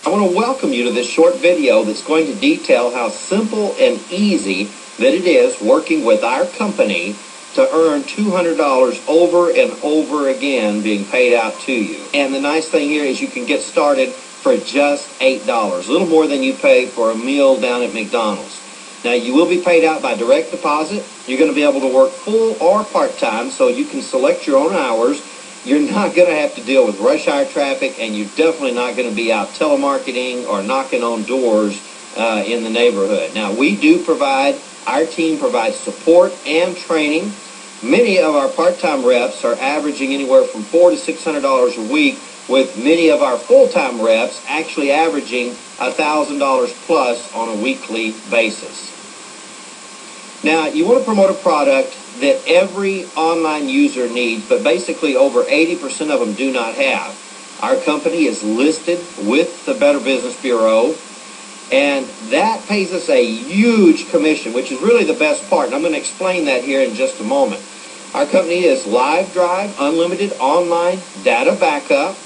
I want to welcome you to this short video that's going to detail how simple and easy that it is working with our company to earn $200 over and over again being paid out to you. And the nice thing here is you can get started for just $8, a little more than you pay for a meal down at McDonald's. Now, you will be paid out by direct deposit. You're going to be able to work full or part-time, so you can select your own hours. You're not going to have to deal with rush hour traffic, and you're definitely not going to be out telemarketing or knocking on doors in the neighborhood. Now, our team provides support and training. Many of our part-time reps are averaging anywhere from $400 to $600 a week, with many of our full-time reps actually averaging $1,000 plus on a weekly basis. Now, you want to promote a product that every online user needs, but basically over 80% of them do not have. Our company is listed with the Better Business Bureau, and that pays us a huge commission, which is really the best part, and I'm going to explain that here in just a moment. Our company is LiveDrive, unlimited online data backup,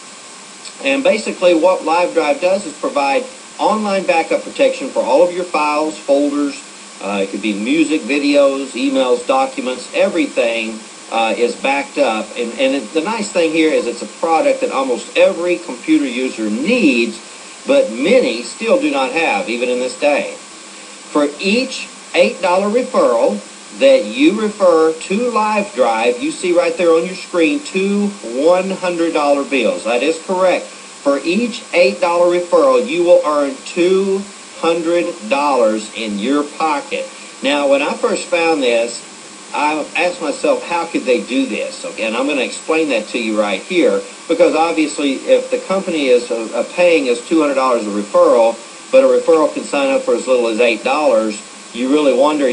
and basically what LiveDrive does is provide online backup protection for all of your files, folders. It could be music, videos, emails, documents, everything is backed up. And the nice thing here is it's a product that almost every computer user needs, but many still do not have, even in this day. For each $8 referral that you refer to LiveDrive, you see right there on your screen two $100 bills. That is correct. For each $8 referral, you will earn $200 in your pocket. Now, when I first found this, I asked myself, how could they do this? Okay, and I'm going to explain that to you right here, because obviously if the company is paying us $200 a referral, but a referral can sign up for as little as $8, you really wonder,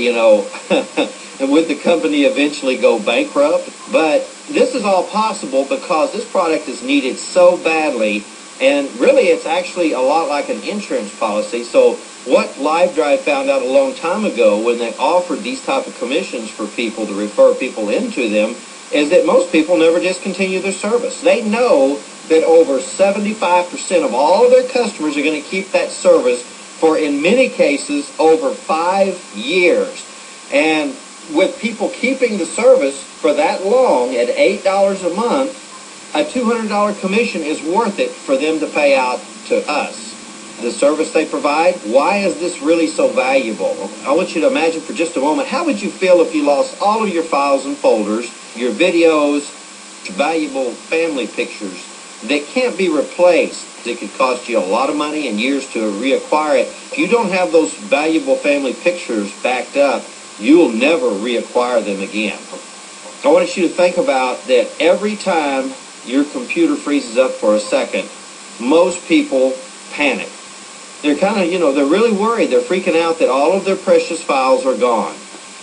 would the company eventually go bankrupt? But this is all possible because this product is needed so badly. And really, it's actually a lot like an insurance policy. So what LiveDrive found out a long time ago when they offered these type of commissions for people to refer people into them is that most people never discontinue their service. They know that over 75% of all of their customers are going to keep that service for, in many cases, over 5 years. And with people keeping the service for that long at $8 a month, a $200 commission is worth it for them to pay out to us. The service they provide, why is this really so valuable? I want you to imagine for just a moment, how would you feel if you lost all of your files and folders, your videos, valuable family pictures that can't be replaced? It could cost you a lot of money and years to reacquire it. If you don't have those valuable family pictures backed up, you'll never reacquire them again. I want you to think about that every time your computer freezes up for a second, most people panic. They're kind of, they're really worried. They're freaking out that all of their precious files are gone.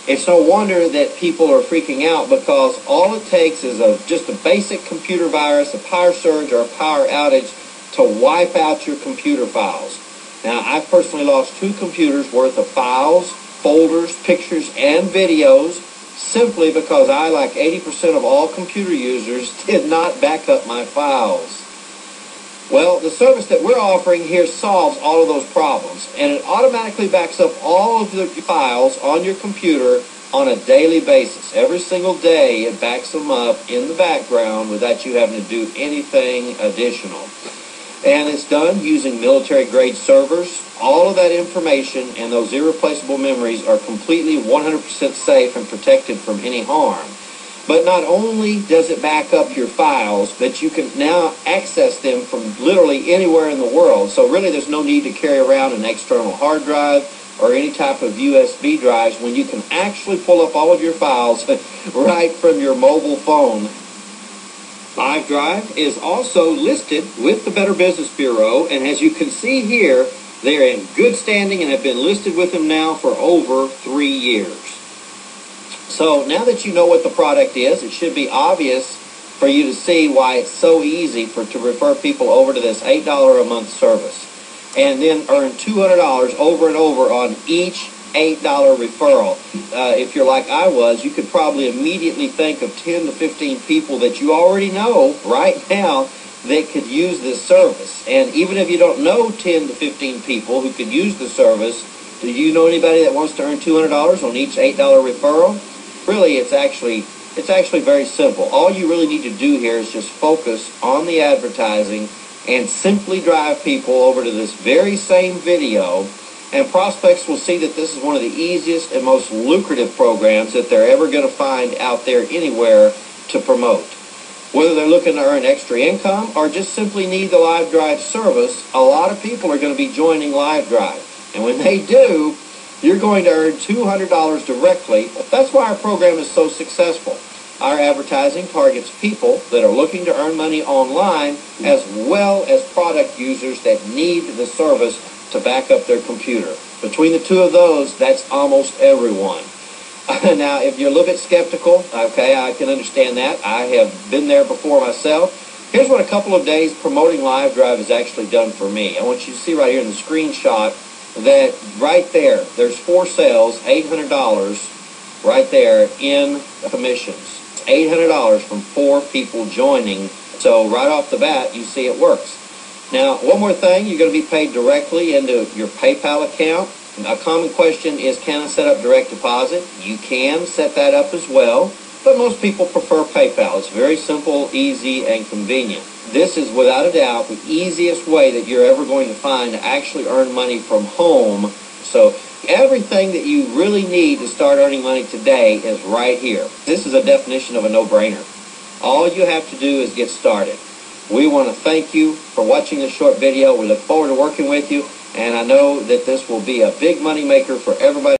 It's no wonder that people are freaking out, because all it takes is just a basic computer virus, a power surge, or a power outage to wipe out your computer files. Now, I've personally lost 2 computers worth of files, folders, pictures, and videos, simply because I, like 80% of all computer users, did not back up my files. Well, the service that we're offering here solves all of those problems, and it automatically backs up all of the files on your computer on a daily basis. Every single day, it backs them up in the background without you having to do anything additional. And it's done using military-grade servers. All of that information and those irreplaceable memories are completely 100% safe and protected from any harm. But not only does it back up your files, but you can now access them from literally anywhere in the world. So really there's no need to carry around an external hard drive or any type of USB drives when you can actually pull up all of your files right from your mobile phone. LiveDrive is also listed with the Better Business Bureau, and as you can see here, they are in good standing and have been listed with them now for over 3 years. So now that you know what the product is, it should be obvious for you to see why it's so easy to refer people over to this $8 a month service, and then earn $200 over and over on each $8 referral. If you're like I was, you could probably immediately think of 10 to 15 people that you already know right now that could use this service. And even if you don't know 10 to 15 people who could use the service, do you know anybody that wants to earn $200 on each $8 referral? Really, it's actually very simple. All you really need to do here is just focus on the advertising and simply drive people over to this very same video, and prospects will see that this is one of the easiest and most lucrative programs that they're ever going to find out there anywhere to promote. Whether they're looking to earn extra income or just simply need the LiveDrive service, a lot of people are going to be joining LiveDrive. And when they do, you're going to earn $200 directly. That's why our program is so successful. Our advertising targets people that are looking to earn money online, as well as product users that need the service to back up their computer. Between the two of those, that's almost everyone. Now, if you're a little bit skeptical, okay, I can understand that. I have been there before myself. Here's what a couple of days promoting LiveDrive has actually done for me. I want you to see right here in the screenshot that right there, there's 4 sales, $800 right there in commissions. $800 from 4 people joining. So right off the bat, you see it works. Now, one more thing, you're going to be paid directly into your PayPal account. A common question is, can I set up direct deposit? You can set that up as well, but most people prefer PayPal. It's very simple, easy, and convenient. This is without a doubt the easiest way that you're ever going to find to actually earn money from home. So everything that you really need to start earning money today is right here. This is a definition of a no-brainer. All you have to do is get started. We want to thank you for watching this short video. We look forward to working with you, and I know that this will be a big money maker for everybody.